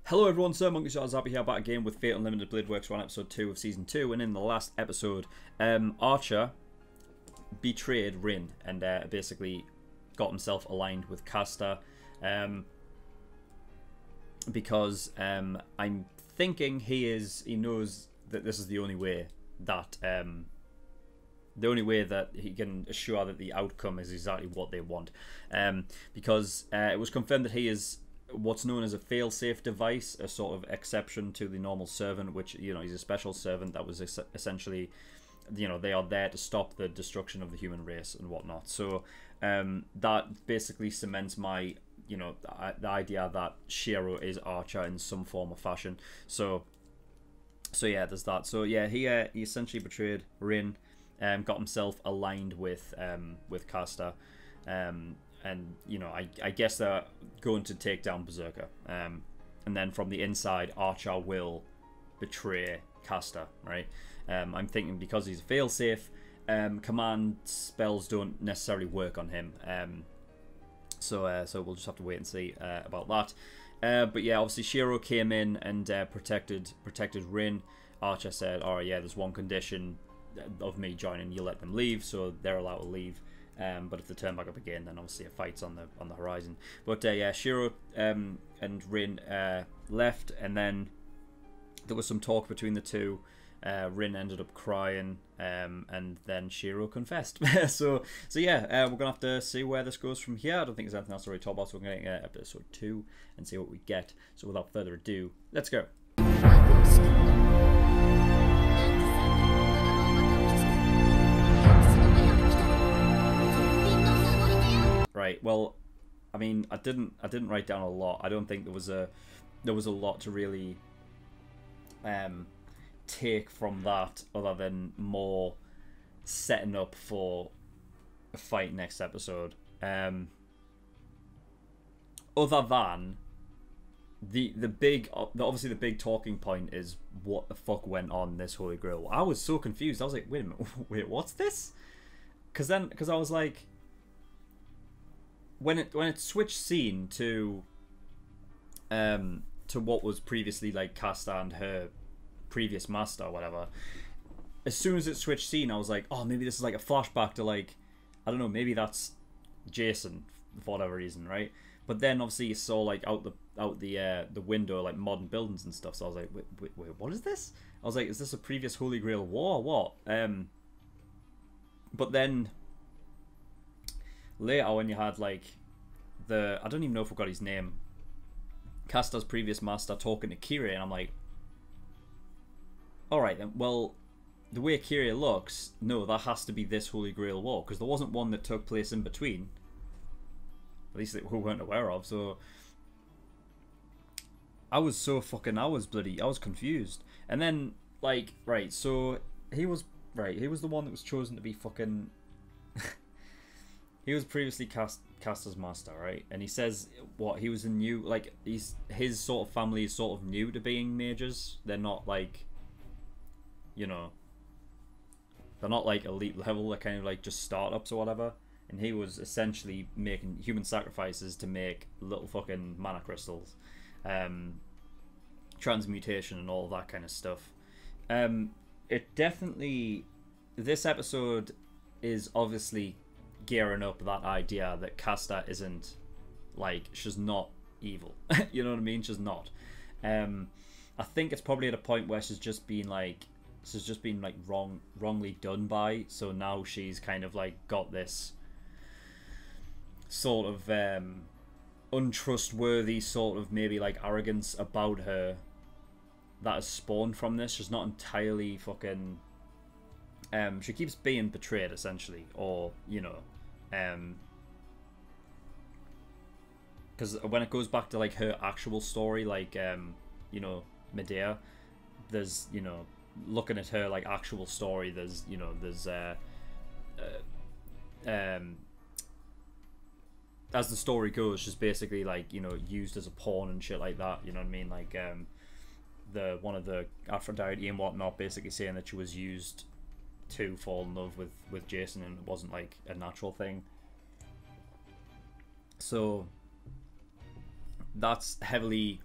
Hello everyone, SirMonkeySuit is happy here back again with Fate Unlimited Blade Works 1 episode 2 of season 2, and in the last episode, Archer betrayed Rin and basically got himself aligned with Caster, because I'm thinking he knows that this is the only way that he can assure that the outcome is exactly what they want, because it was confirmed that he is what's known as a fail-safe device, a sort of exception to the normal servant, which, you know, he's a special servant that was essentially, you know, they are there to stop the destruction of the human race and whatnot. So that basically cements my, you know, the idea that Shiro is Archer in some form or fashion. So yeah, there's that. So yeah, he essentially betrayed Rin, got himself aligned with Caster, and you know, I guess they're going to take down Berserker, and then from the inside, Archer will betray Caster, right? I'm thinking because he's a failsafe, command spells don't necessarily work on him, so we'll just have to wait and see about that. But yeah, obviously Shiro came in and protected Rin. Archer said, "All right, yeah, there's one condition of me joining, you let them leave," so they're allowed to leave. But if they turn back up again, then obviously a fight's on the horizon. But yeah, Shiro and Rin left, and then there was some talk between the two. Rin ended up crying, and then Shiro confessed. so yeah, we're gonna have to see where this goes from here. I don't think there's anything else to really talk about, so we're gonna get episode 2 and see what we get. So without further ado, let's go. Right. Well, I mean, I didn't write down a lot. I don't think there was a lot to really take from that, other than more setting up for a fight next episode. Other than obviously the big talking point is what the fuck went on this Holy Grail. I was so confused. I was like, wait a minute, wait, what's this? Because I was like, when it switched scene to what was previously like Caster and her previous master or whatever, as soon as it switched scene, I was like, oh, maybe this is like a flashback to, like, I don't know, maybe that's Jason for whatever reason, right? But then obviously you saw like out the window like modern buildings and stuff, so I was like, wait, what is this? I was like, is this a previous Holy Grail war or what? But then later, when you had like I don't even know if we got his name, Caster's previous master talking to Kyrie, and I'm like, all right then, well, the way Kyrie looks, no, that has to be this Holy Grail war, because there wasn't one that took place in between, at least that we weren't aware of. So I was confused. And then, like, right, so he was the one that was chosen to be fucking he was previously Caster's master, right? And he says what, he was a new, like, his sort of family is sort of new to being mages. They're not like, you know, they're not like elite level. They're kind of like just startups or whatever. And he was essentially making human sacrifices to make little fucking mana crystals, transmutation and all that kind of stuff. It definitely, this episode is obviously gearing up that idea that Caster isn't, like, she's not evil. You know what I mean? She's not. I think it's probably at a point where she's just been like wrongly done by, so now she's kind of like got this sort of untrustworthy sort of maybe like arrogance about her that has spawned from this. She's not entirely fucking she keeps being betrayed essentially, or, you know, because when it goes back to like her actual story, like you know, Medea, there's, you know, looking at her like actual story, there's, you know, there's as the story goes, she's basically like, you know, used as a pawn and shit like that, you know what I mean? Like one of the Aphrodite and whatnot basically saying that she was used to fall in love with Jason, and it wasn't like a natural thing. So that's heavily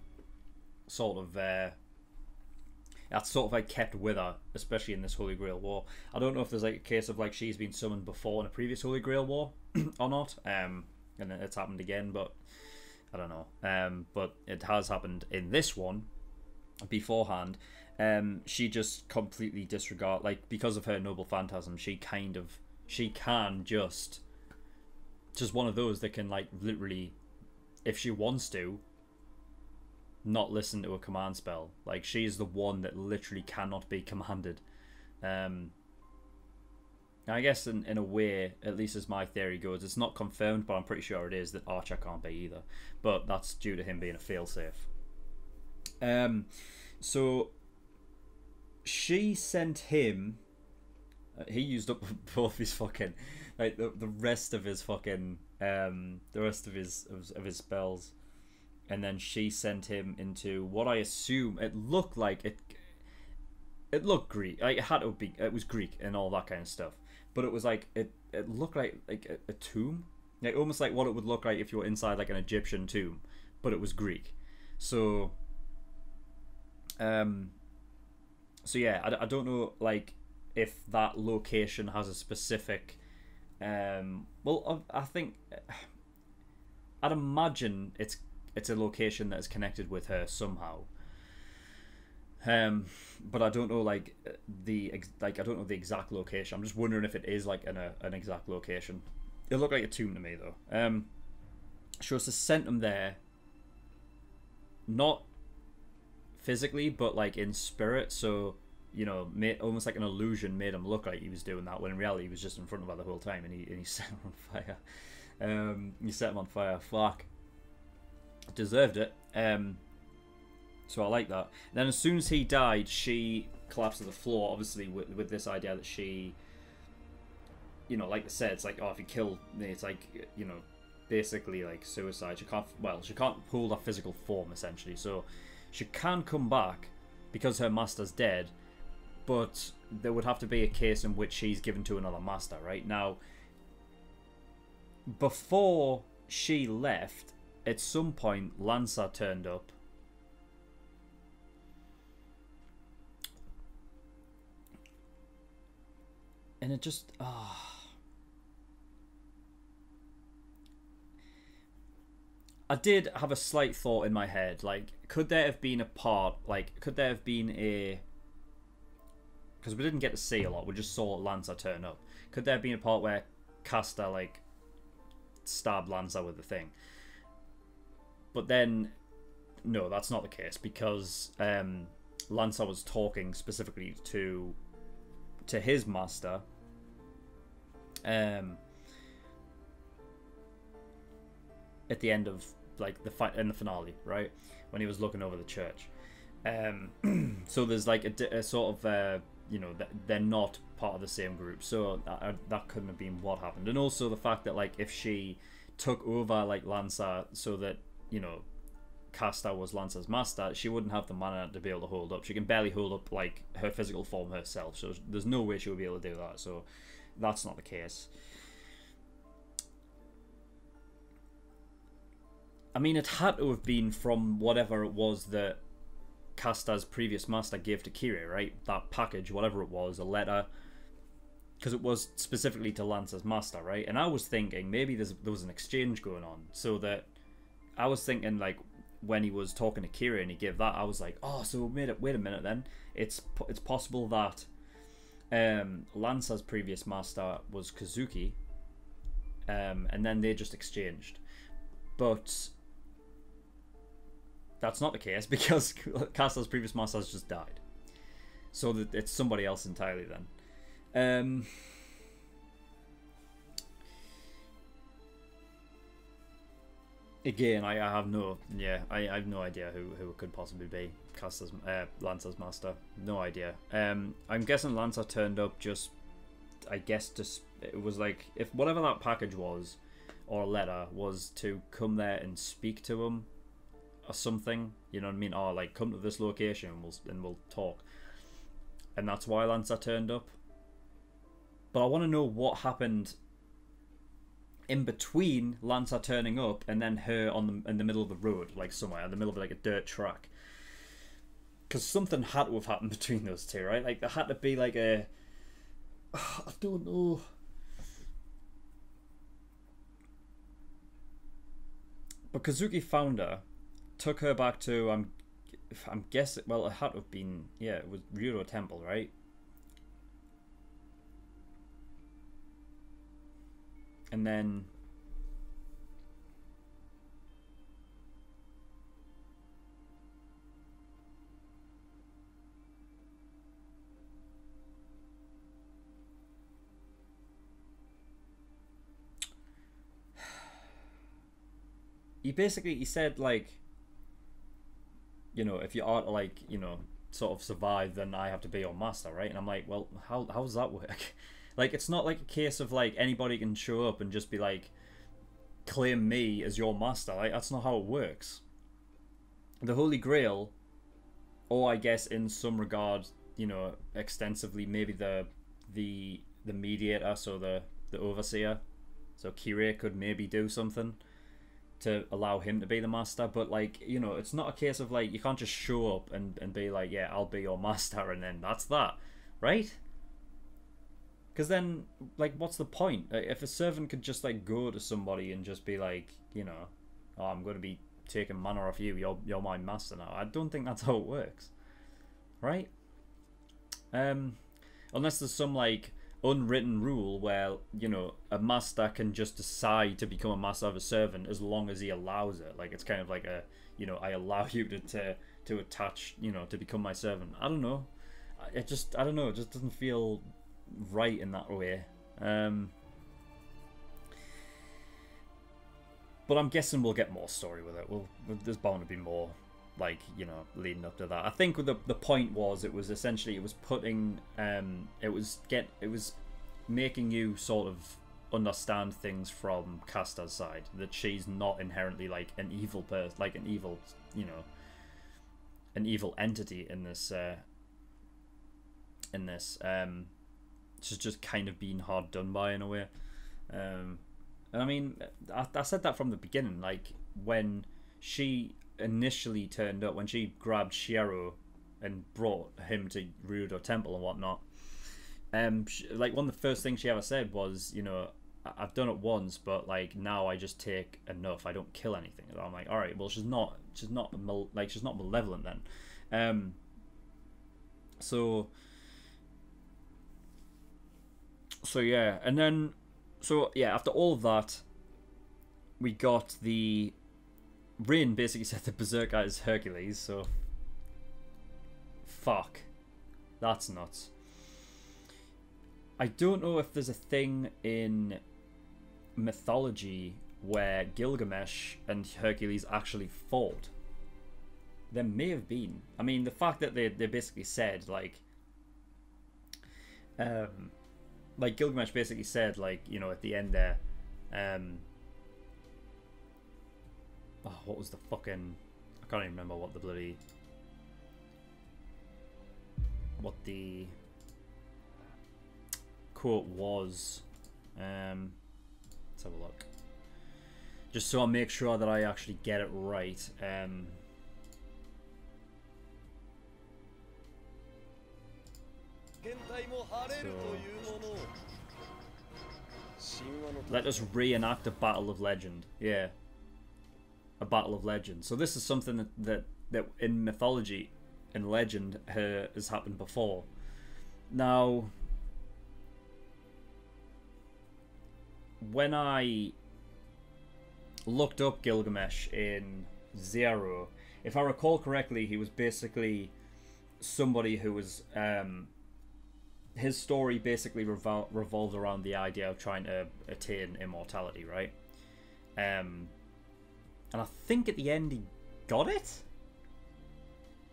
sort of that's sort of like kept with her, especially in this Holy Grail War. I don't know if there's like a case of like she's been summoned before in a previous Holy Grail War or not, and it's happened again, but I don't know. But it has happened in this one beforehand. She just completely disregard, like, because of her noble phantasm, she can just one of those that can, like, literally, if she wants to, not listen to a command spell. Like, she's the one that literally cannot be commanded. I guess in a way, at least as my theory goes, it's not confirmed, but I'm pretty sure it is, that Archer can't be either. But that's due to him being a failsafe. So she sent him. He used up both his fucking, like, the rest of his fucking the rest of his spells, and then she sent him into what I assume it looked like it looked Greek. Like, it had to be. It was Greek and all that kind of stuff. But it was like it looked like a tomb, like almost like what it would look like if you were inside like an Egyptian tomb, but it was Greek. So, yeah, I don't know, like, if that location has a specific. Well, I think I'd imagine it's a location that is connected with her somehow. But I don't know, like, I don't know the exact location. I'm just wondering if it is like an exact location. It looked like a tomb to me, though. She was sent him there, not physically, but like in spirit. So, you know, almost like an illusion made him look like he was doing that, when in reality he was just in front of her the whole time, and he set him on fire. He set him on fire. Fuck. Deserved it. So I like that. Then as soon as he died, she collapsed to the floor, obviously with this idea that she, you know, like I said, it's like, oh, if you kill me, it's like, you know, basically like suicide. She can't hold a physical form, essentially. So she can come back because her master's dead, but there would have to be a case in which she's given to another master, right? Now, before she left, at some point, Lancer turned up. And it just... I did have a slight thought in my head. Like, could there have been a part... Like, could there have been a... Because we didn't get to see a lot. We just saw Lancer turn up. Could there have been a part where Caster, like, stabbed Lancer with the thing? But then... No, that's not the case. Because Lancer was talking specifically to his master, at the end of, like, the fight in the finale, right, when he was looking over the church. So there's like a sort of you know, they're not part of the same group, so that couldn't have been what happened. And also the fact that, like, if she took over, like, Lancer, so that, you know, Caster was Lancer's master, she wouldn't have the mana to be able to hold up. She can barely hold up, like, her physical form herself, so there's no way she would be able to do that. So that's not the case. I mean, it had to have been from whatever it was that Caster's previous master gave to Kyrie, right? That package, whatever it was, a letter, because it was specifically to Lancer's master, right? And I was thinking maybe there was an exchange going on, so that I was thinking, like, when he was talking to Kira and he gave that, I was like, oh, so wait a minute then. It's possible that Lancer's previous master was Kazuki, and then they just exchanged. But that's not the case, because Caster's previous master has just died. So that it's somebody else entirely then. Again, I have no idea who it could possibly be. Lancer's master, no idea. I'm guessing Lancer turned up just, I guess, just, it was like, if whatever that package was, or letter, was to come there and speak to him, or something. You know what I mean? Or, like, come to this location and we'll talk. And that's why Lancer turned up. But I want to know what happened in between Lancer turning up and then her in the middle of the road, like somewhere in the middle of, like, a dirt track. because something had to have happened between those two, right? Like there had to be like a, I don't know. But Kazuki found her, took her back to I'm guessing, well, it had to have been, yeah, it was Ryudo Temple, right? And then he said like, you know, if you are to like, you know, sort of survive, then I have to be your master, right? And I'm like, well, how does that work? Like, it's not like a case of like anybody can show up and just be like, claim me as your master. Like, that's not how it works. The Holy Grail, or I guess in some regard, you know, extensively, maybe the mediator, so the overseer, so Kirei could maybe do something to allow him to be the master, but like, you know, it's not a case of like, you can't just show up and be like, yeah, I'll be your master, and then that's that, right? Because then, like, what's the point? If a servant could just like go to somebody and just be like, you know, oh, I'm going to be taking mana off you, you're my master now. I don't think that's how it works, right? Unless there's some like unwritten rule where, you know, a master can just decide to become a master of a servant as long as he allows it. Like, it's kind of like a, you know, I allow you to attach, you know, to become my servant. I don't know. I don't know. It just doesn't feel right in that way. But I'm guessing we'll get more story with it. There's bound to be more, like, you know, leading up to that. I think the point was, it was essentially, it was putting it was making you sort of understand things from Casta's side, that she's not inherently like an evil person, like an evil, you know, an evil entity in this she's just kind of being hard done by in a way. And I mean, I said that from the beginning, like when she initially turned up, when she grabbed Shiero and brought him to Ryudo Temple and whatnot, like one of the first things she ever said was, you know, I've done it once, but like now I just take enough. I don't kill anything. And I'm like, all right, well, she's not malevolent then. So yeah, and then after all of that, we got the Rain basically said the Berserker is Hercules. So fuck, that's nuts. I don't know if there's a thing in mythology where Gilgamesh and Hercules actually fought. There may have been. I mean, the fact that they basically said like Gilgamesh basically said, like, you know, at the end there, what was the fucking, I can't even remember what the quote was. Let's have a look, just so I make sure that I actually get it right. So, let us reenact a battle of legend. Yeah, a battle of legend. So this is something that in mythology, in legend, has happened before. Now, when I looked up Gilgamesh in Zero, if I recall correctly, he was basically somebody who was his story basically revolved around the idea of trying to attain immortality, right? And I think at the end he got it.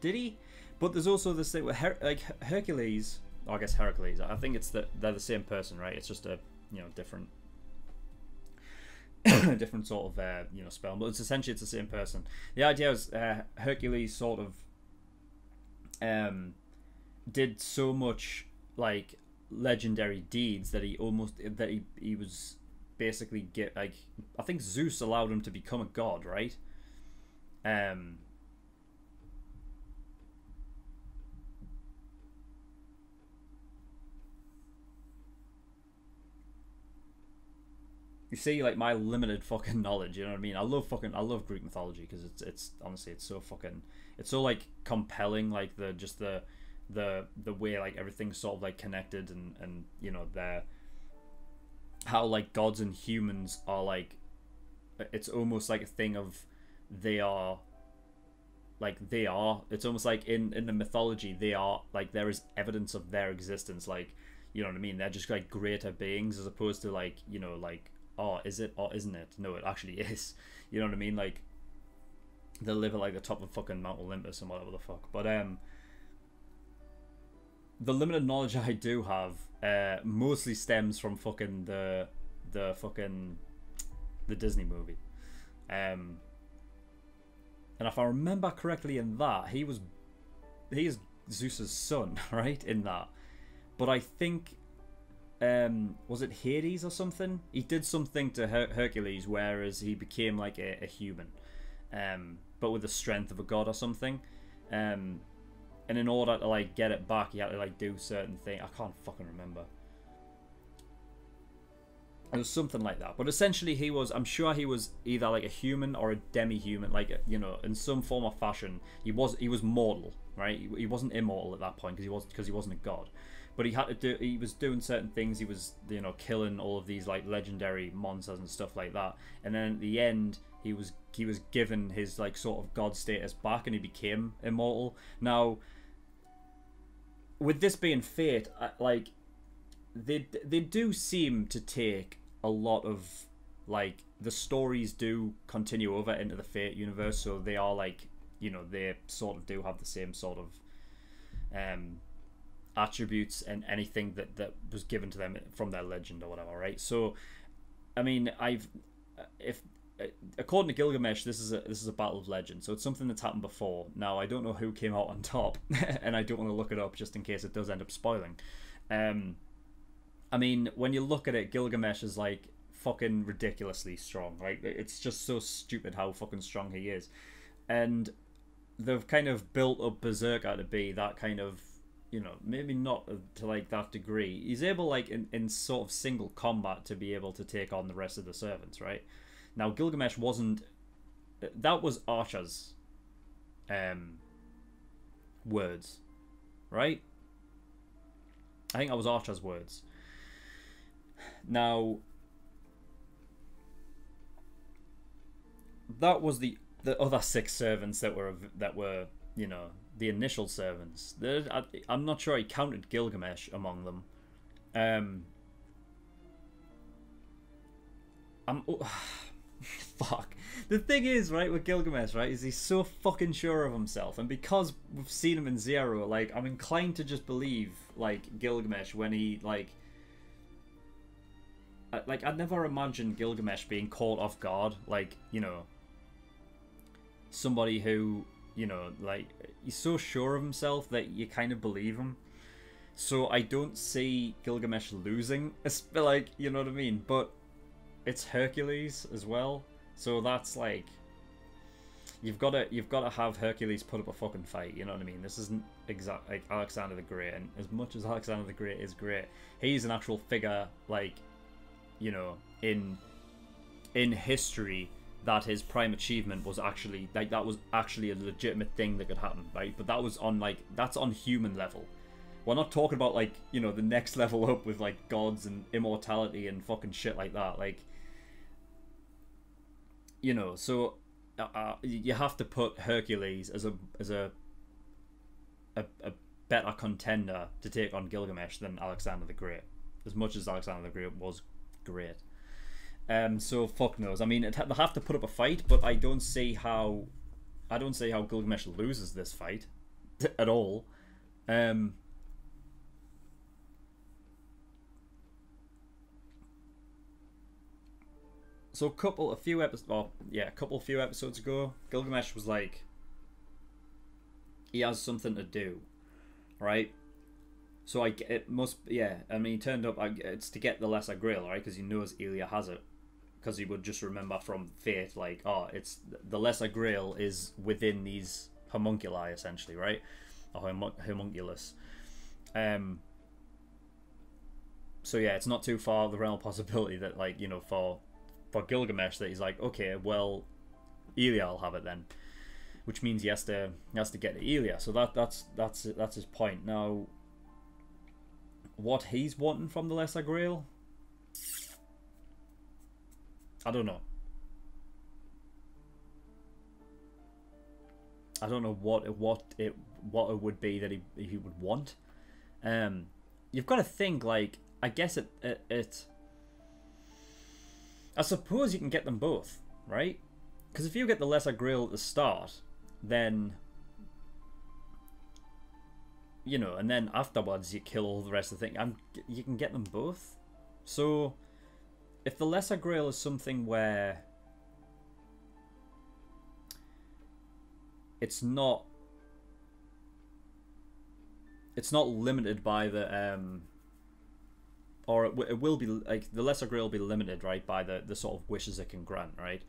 Did he? But there's also this thing with Hercules. Oh, I guess Hercules. I think they're the same person, right? It's just a, you know, different different sort of you know, spell, but it's essentially the same person. The idea was Hercules sort of did so much like legendary deeds that he was basically I think Zeus allowed him to become a god, right? you see, like, my limited fucking knowledge, you know what I mean? I love Greek mythology because it's honestly, it's so fucking, it's so like compelling, like the way like everything's sort of like connected, and you know, how like gods and humans are like, it's almost like a thing of they are, it's almost like in the mythology they are like, there is evidence of their existence, like, you know what I mean? They're just like greater beings, as opposed to like, you know, like, oh, is it or isn't it? No, it actually is. You know what I mean? Like, they live at like the top of fucking Mount Olympus and whatever the fuck. But the limited knowledge I do have mostly stems from fucking the Disney movie. And if I remember correctly, in that he is Zeus's son, right? In that, but I think, was it Hades or something? He did something to Hercules, whereas he became like a human, but with the strength of a god or something. And in order to like get it back, he had to like do certain things. I can't fucking remember. It was something like that. But essentially, I'm sure he was either like a human or a demi-human, like, you know, in some form or fashion. He was mortal, right? He wasn't immortal at that point because he wasn't a god. But he was doing certain things. He was, you know, killing all of these like legendary monsters and stuff like that. And then at the end, he was given his like sort of god status back, and he became immortal. Now, with this being fate, like, they do seem to take a lot of, like, the stories do continue over into the Fate universe, so they are like, you know, they sort of do have the same sort of attributes and anything that was given to them from their legend or whatever, right? So, I mean, according to Gilgamesh, this is a battle of legends, so it's something that's happened before. Now, I don't know who came out on top, and I don't want to look it up just in case it does end up spoiling. I mean, when you look at it, Gilgamesh is like fucking ridiculously strong, right? It's just so stupid how fucking strong he is, and they've kind of built up Berserker to be that kind of, you know, maybe not to like that degree. He's able, like, in sort of single combat, to be able to take on the rest of the servants, right? Now, Gilgamesh wasn't. That was Archer's words, right? I think that was Archer's words. Now, that was the other 6 servants that were, you know, the initial servants. I'm not sure he counted Gilgamesh among them. Fuck. The thing is, right, with Gilgamesh, right, is he's so fucking sure of himself, and because we've seen him in Zero, like, I'm inclined to just believe, like, Gilgamesh when he, like, I'd never imagined Gilgamesh being caught off guard, like, you know, somebody who, you know, like, he's so sure of himself that you kind of believe him. So I don't see Gilgamesh losing, like, you know what I mean? But it's Hercules as well, so that's like, you've got to have Hercules put up a fucking fight. You know what I mean? This isn't exact like Alexander the Great, and as much as Alexander the Great is great, he's an actual figure, like, you know, in history, that his prime achievement was actually, like, that was actually a legitimate thing that could happen, right? But that was on, like, that's on human level. We're not talking about, like, you know, the next level up with, like, gods and immortality and fucking shit like that. Like, you know, so you have to put Hercules as a better contender to take on Gilgamesh than Alexander the Great, as much as Alexander the Great was great. So fuck knows. I mean, they'll have to put up a fight, but I don't see how Gilgamesh loses this fight at all. So a few episodes ago, Gilgamesh was like, he has something to do, right? So it must, yeah. I mean, he turned up. It's to get the Lesser Grail, right? Because he knows Elia has it, because he would just remember from Fate, like, oh, it's the Lesser Grail is within these homunculi, essentially, right? Or homunculus. So yeah, it's not too far the realm of possibility that, like, you know, for for Gilgamesh that he's like, okay, well, Elia will have it then, which means he has to get to Elia. So that's his point. Now, what he's wanting from the Lesser Grail, I don't know. I don't know what it would be that he would want. You've got to think, like, I guess it I suppose you can get them both, right? Because if you get the Lesser Grail at the start, then, you know, and then afterwards you kill all the rest of the thing, and you can get them both. So if the Lesser Grail is something where it's not limited by the or it will be, like, the Lesser Grail will be limited, right, by the sort of wishes it can grant, right?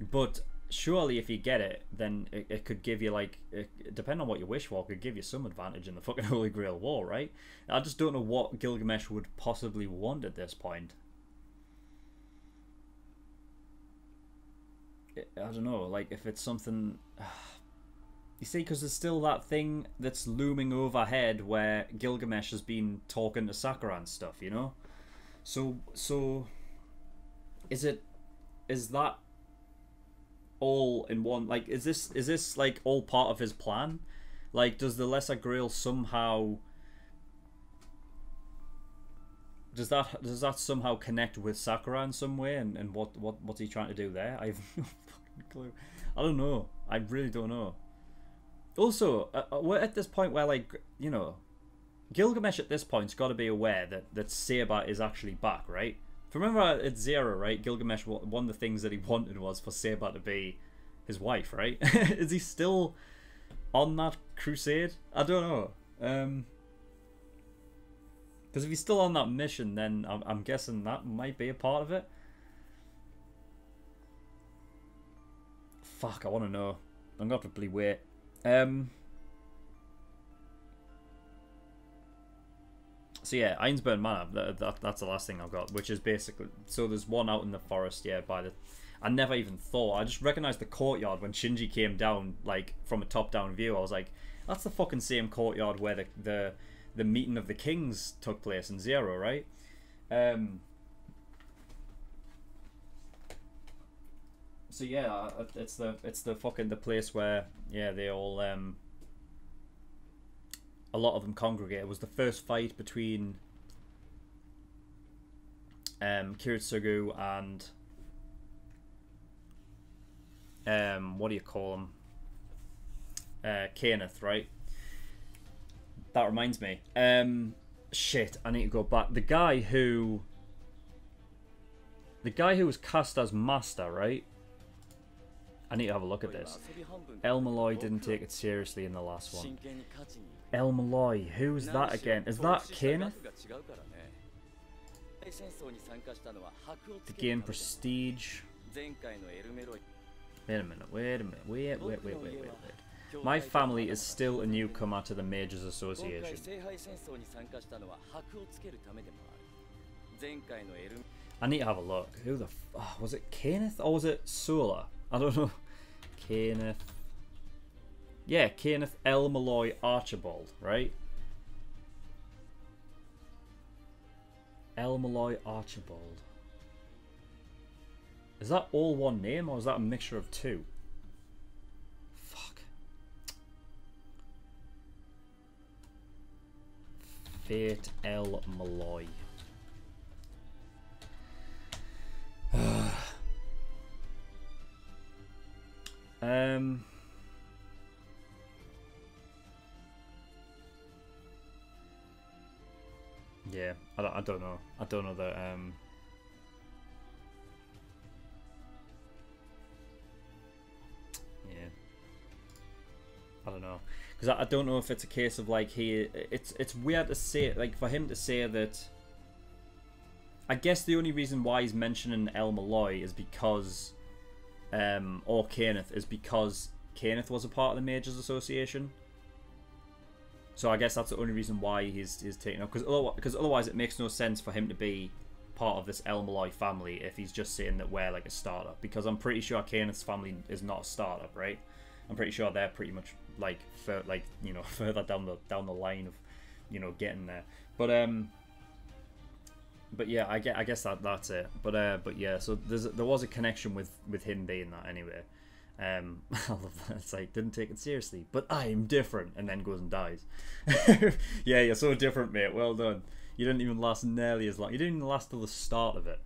But surely if you get it, then it could give you, like, depending on what you wish for, it could give you some advantage in the fucking Holy Grail War, right? I just don't know what Gilgamesh would possibly want at this point. I don't know, like, if it's something... You see, because there's still that thing that's looming overhead where Gilgamesh has been talking to Sakura and stuff, you know? So is that all in one? Like, is this like all part of his plan? Like, does the Lesser Grail somehow... Does that somehow connect with Sakura in some way? And what's he trying to do there? I have no fucking clue. I don't know. I really don't know. Also, we're at this point where, like, you know, Gilgamesh at this point's got to be aware that Saber is actually back, right? If you remember at Zera, right, Gilgamesh, one of the things that he wanted was for Saber to be his wife, right? Is he still on that crusade? I don't know. Because if he's still on that mission, then I'm guessing that might be a part of it. Fuck, I want to know. I'm going to have to bleed wait. So yeah, Ironsburn Manor, that's the last thing I've got, which is basically, so there's one out in the forest, yeah, by the, I never even thought, I just recognised the courtyard when Shinji came down, like, from a top-down view. I was like, that's the fucking same courtyard where the meeting of the kings took place in Zero, right? So yeah, it's the fucking the place where, yeah, they all a lot of them congregate. It was the first fight between Kiritsugu and what do you call him? Kenneth, right? That reminds me. Shit, I need to go back. The guy who was cast as Master, right? I need to have a look at this. El Malloy didn't take it seriously in the last one. El Malloy, who's that again? Is that Kenneth? To gain prestige. Wait a minute, wait. My family is still a newcomer to the Mages Association. I need to have a look. Who the was it Kenneth or was it Sola? I don't know. Kenneth. Yeah, Kenneth El Malloy Archibald, right? El Malloy Archibald. Is that all one name or is that a mixture of two? Fuck. Fate El Malloy. Yeah, I don't know. I don't know that. Yeah, I don't know, because I don't know if it's a case of like it's weird to say, like, for him to say that. I guess the only reason why he's mentioning El Malloy is because, or Kenneth, is because Kenneth was a part of the Mages Association. So I guess that's the only reason why he's taken up, because otherwise it makes no sense for him to be part of this El Malloy family if he's just saying that we're like a startup, because I'm pretty sure Kanan's family is not a startup, right? I'm pretty sure they're pretty much like you know, further down the line of, you know, getting there. But yeah, I guess that's it. But yeah, so there was a connection with him being that anyway. I love that. It's like, didn't take it seriously, but I'm different, and then goes and dies. Yeah, you're so different, mate. Well done. You didn't even last nearly as long. You didn't even last till the start of it.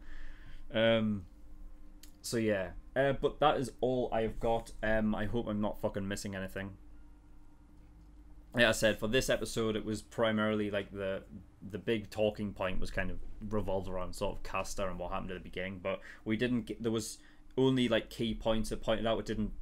So yeah. But that is all I've got. I hope I'm not fucking missing anything. Like I said, for this episode, it was primarily like the big talking point was kind of revolved around sort of Castor and what happened at the beginning. But we didn't get, there was only like key points that pointed out. It didn't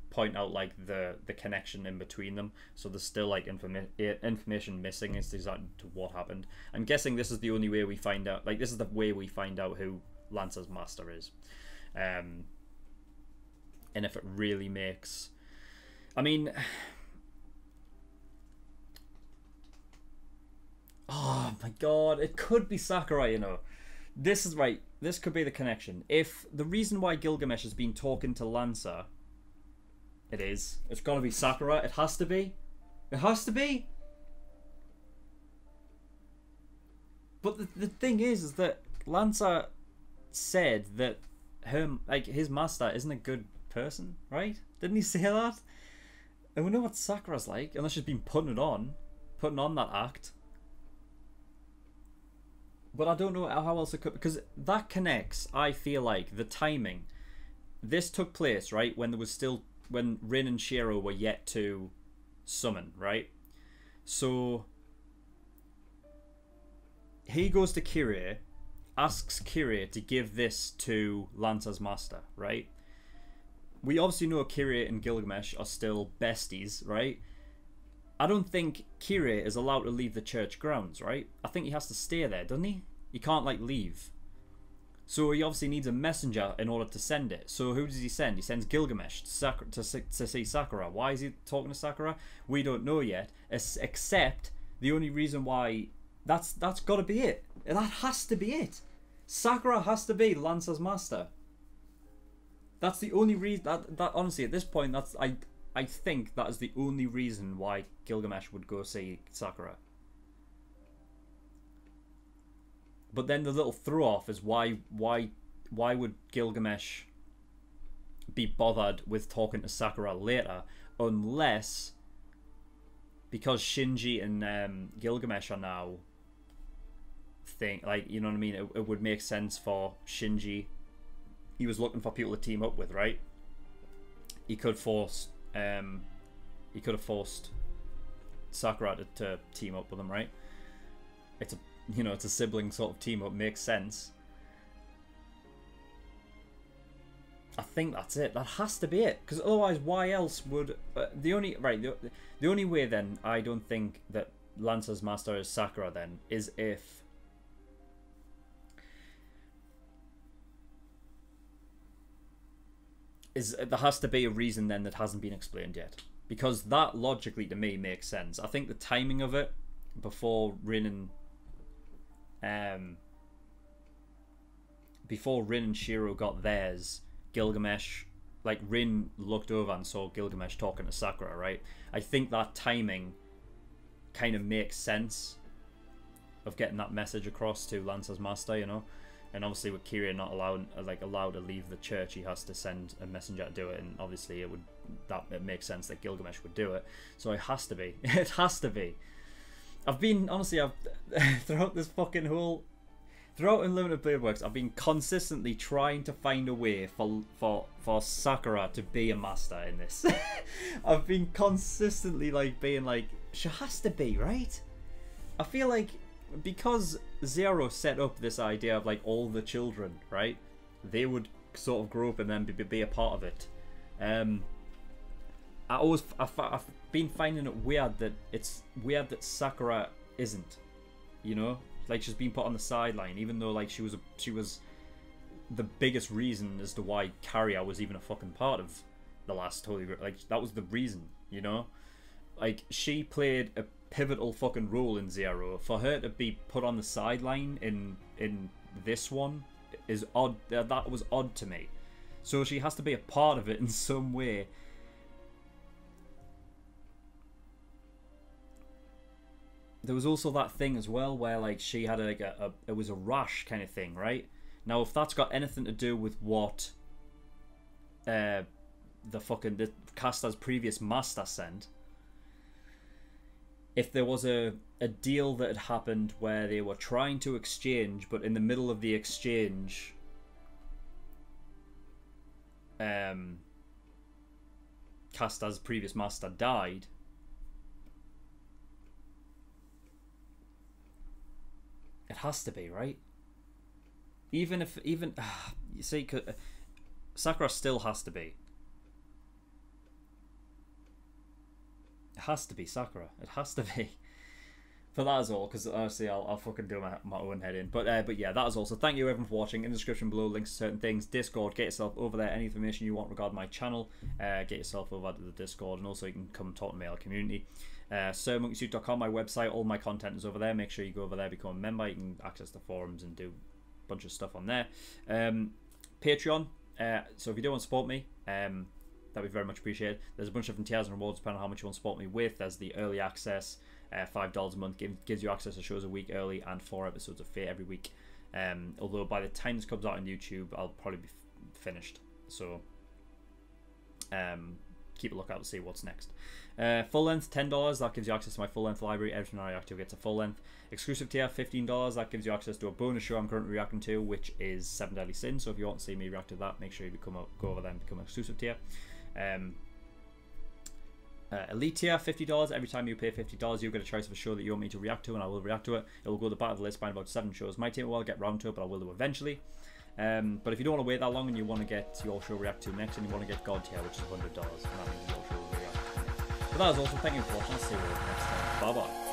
point out like the connection in between them. So there's still like information missing as to what happened. I'm guessing this is the only way we find out. Like, this is the way we find out who Lancer's master is. And if it really makes, I mean, oh my god, it could be Sakura, you know. This is right. This could be the connection. If the reason why Gilgamesh has been talking to Lancer, it's got to be Sakura. It has to be. It has to be. But the thing is that Lancer said that his master isn't a good person, right? Didn't he say that? And we know what Sakura's like, unless she's been putting on that act. But I don't know how else it could, because that connects, I feel like, the timing. This took place, right, when Rin and Shiro were yet to summon, right? So he goes to Kyrie, asks Kyrie to give this to Lancer's master, right? We obviously know Kyrie and Gilgamesh are still besties, right? I don't think Kyrie is allowed to leave the church grounds, right? I think he has to stay there, doesn't he? He can't, like, leave. So he obviously needs a messenger in order to send it. So who does he send? He sends Gilgamesh to see Sakura. Why is he talking to Sakura? We don't know yet. Except the only reason why... That's got to be it. That has to be it. Sakura has to be Lancer's master. That's the only reason... That honestly, at this point, that's... I think that is the only reason why Gilgamesh would go see Sakura. But then the little throw-off is why would Gilgamesh be bothered with talking to Sakura later, unless because Shinji and Gilgamesh are now like, you know what I mean? It would make sense for Shinji. He was looking for people to team up with, right? He could force he could have forced Sakura to team up with him, right? It's a sibling sort of team up, makes sense. I think that's it. That has to be it, because otherwise, why else would the only way then I don't think that Lancer's master is Sakura then is if there has to be a reason then that hasn't been explained yet, because that logically to me makes sense. I think the timing of it before Rin and Shiro got theirs, Gilgamesh, like, Rin looked over and saw Gilgamesh talking to Sakura, right? I think that timing kind of makes sense of getting that message across to Lancer's master, you know. And obviously with Kyrie not allowed to leave the church, he has to send a messenger to do it, and obviously it makes sense that Gilgamesh would do it. So it has to be. It has to be. I've throughout this fucking whole, throughout Unlimited Blade Works, I've been consistently trying to find a way for Sakura to be a master in this. I've been consistently being like, she has to be, right? I feel like because Zero set up this idea of like all the children, right? They would sort of grow up and then be a part of it. I've been finding it weird that Sakura isn't, you know, like she's been put on the sideline, even though like she was the biggest reason as to why Carrier was even a fucking part of the last Holy Grail. Like, that was the reason, you know, like she played a pivotal fucking role in Zero. For her to be put on the sideline in this one is odd. That was odd to me. So she has to be a part of it in some way. There was also that thing as well where like she had like it was a rash kind of thing, right? Now if that's got anything to do with what the Casta's previous master sent, if there was a deal that had happened where they were trying to exchange, but in the middle of the exchange, Casta's previous master died, it has to be, right? Even you see, Sakura still has to be. It has to be Sakura. It has to be. But that is all, because honestly, I'll fucking do my own head in. But yeah, that is all. So thank you everyone for watching. In the description below, links to certain things. Discord, get yourself over there. Any information you want regarding my channel, get yourself over to the Discord, and also you can come talk to me in the community. SirMonkeySuit.com, my website. All my content is over there. Make sure you go over there, become a member. You can access the forums and do a bunch of stuff on there. Patreon. So if you do want to support me, that'd be very much appreciated. There's a bunch of different tiers and rewards depending on how much you want to support me with. There's the early access, $5 a month gives you access to shows a week early and 4 episodes of Fate every week. Although by the time this comes out on YouTube, I'll probably be finished. So keep a lookout to see what's next. Full length, $10. That gives you access to my full length library. Everything I react to gets a full length. Exclusive tier, $15. That gives you access to a bonus show I'm currently reacting to, which is 7 Deadly Sins. So if you want to see me react to that, make sure you go over there and become an exclusive tier. Elite tier, $50. Every time you pay $50, you get a choice of a show that you want me to react to, and I will react to it. It will go to the back of the list by about 7 shows. My team will get round to it, but I will do eventually. But if you don't want to wait that long and you want to get your show react to next, and you want to get God tier, which is $100, and that means your show will react to next. But that is also. Thank you for watching. I'll see you all next time. Bye bye.